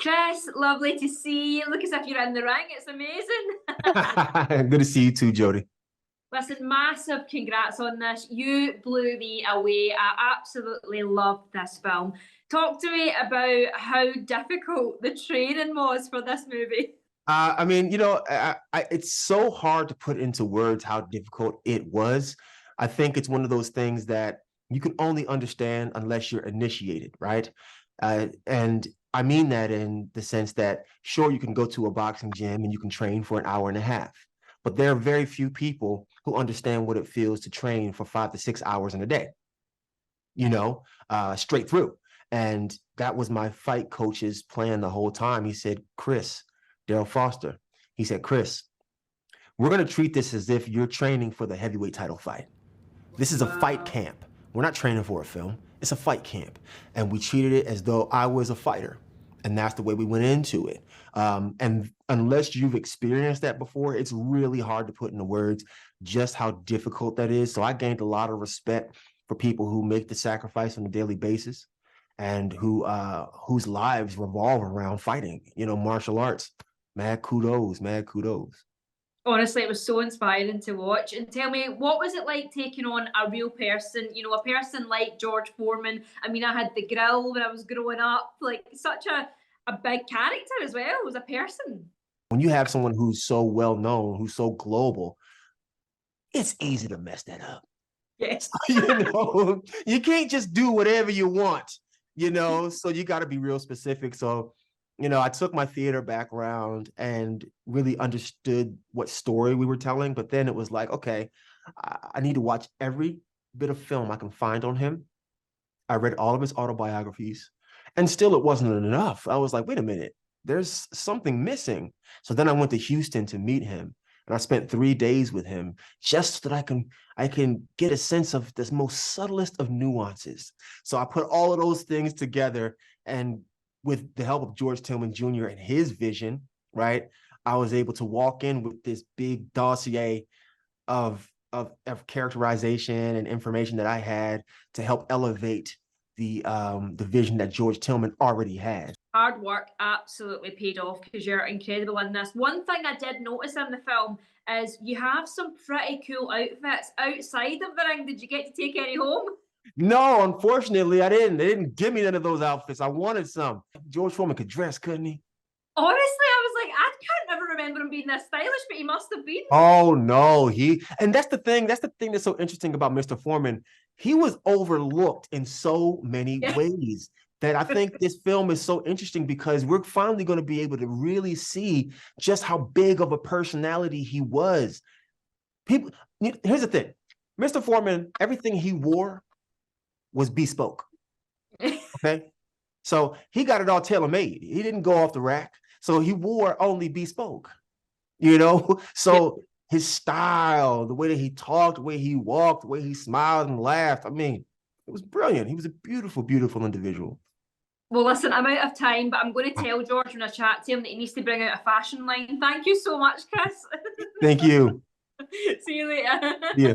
Chris, lovely to see you. Look as if you're in the ring. It's amazing. Good to see you too, Jody. Listen, massive congrats on this. You blew me away. I absolutely loved this film. Talk to me about how difficult the training was for this movie. I mean, it's so hard to put into words how difficult it was. I think it's one of those things that you can only understand unless you're initiated, right? And I mean that in the sense that, sure, you can go to a boxing gym and you can train for an hour and a half, but there are very few people who understand what it feels to train for 5 to 6 hours in a day, straight through. And that was my fight coach's plan the whole time. He said, Chris, Daryl Foster, he said, Chris, we're going to treat this as if you're training for the heavyweight title fight. This is a fight camp. We're not training for a film. It's a fight camp. And we treated it as though I was a fighter. And that's the way we went into it. And unless you've experienced that before, it's really hard to put into words just how difficult that is. So I gained a lot of respect for people who make the sacrifice on a daily basis and whose lives revolve around fighting, martial arts. Mad kudos, mad kudos. Honestly, it was so inspiring to watch. And tell me, what was it like taking on a real person? A person like George Foreman. I mean, I had the grill when I was growing up. Like, such a big character as well, was a person. When you have someone who's so well known, who's so global, it's easy to mess that up. Yes. You can't just do whatever you want, so you got to be real specific. So I took my theater background and really understood what story we were telling. But then it was like, okay, I need to watch every bit of film I can find on him. I read all of his autobiographies, and still it wasn't enough. I was like, wait a minute, there's something missing. So then I went to Houston to meet him, and I spent 3 days with him just so that I can get a sense of this most subtlest of nuances. So I put all of those things together, and with the help of George Tillman Jr. and his vision, right, I was able to walk in with this big dossier of characterization and information that I had to help elevate the vision that George Tillman already had. Hard work absolutely paid off because you're incredible in this. One thing I did notice in the film is you have some pretty cool outfits outside of the ring. Did you get to take any home? No, unfortunately, I didn't. They didn't give me none of those outfits. I wanted some. George Foreman could dress, couldn't he? Honestly, I was like, I can't ever remember him being this stylish, but he must have been. Oh no, and that's the thing. That's the thing that's so interesting about Mr. Foreman. He was overlooked in so many ways that I think this film is so interesting because we're finally going to be able to really see just how big of a personality he was. Here's the thing. Mr. Foreman, everything he wore was bespoke. Okay. So he got it all tailor-made. He didn't go off the rack. So he wore only bespoke, So his style, the way that he talked, the way he walked, the way he smiled and laughed. I mean, it was brilliant. He was a beautiful, beautiful individual. Well, listen, I'm out of time, but I'm going to tell George when I chat to him that he needs to bring out a fashion line. Thank you so much, Chris. Thank you. See you later. Yeah.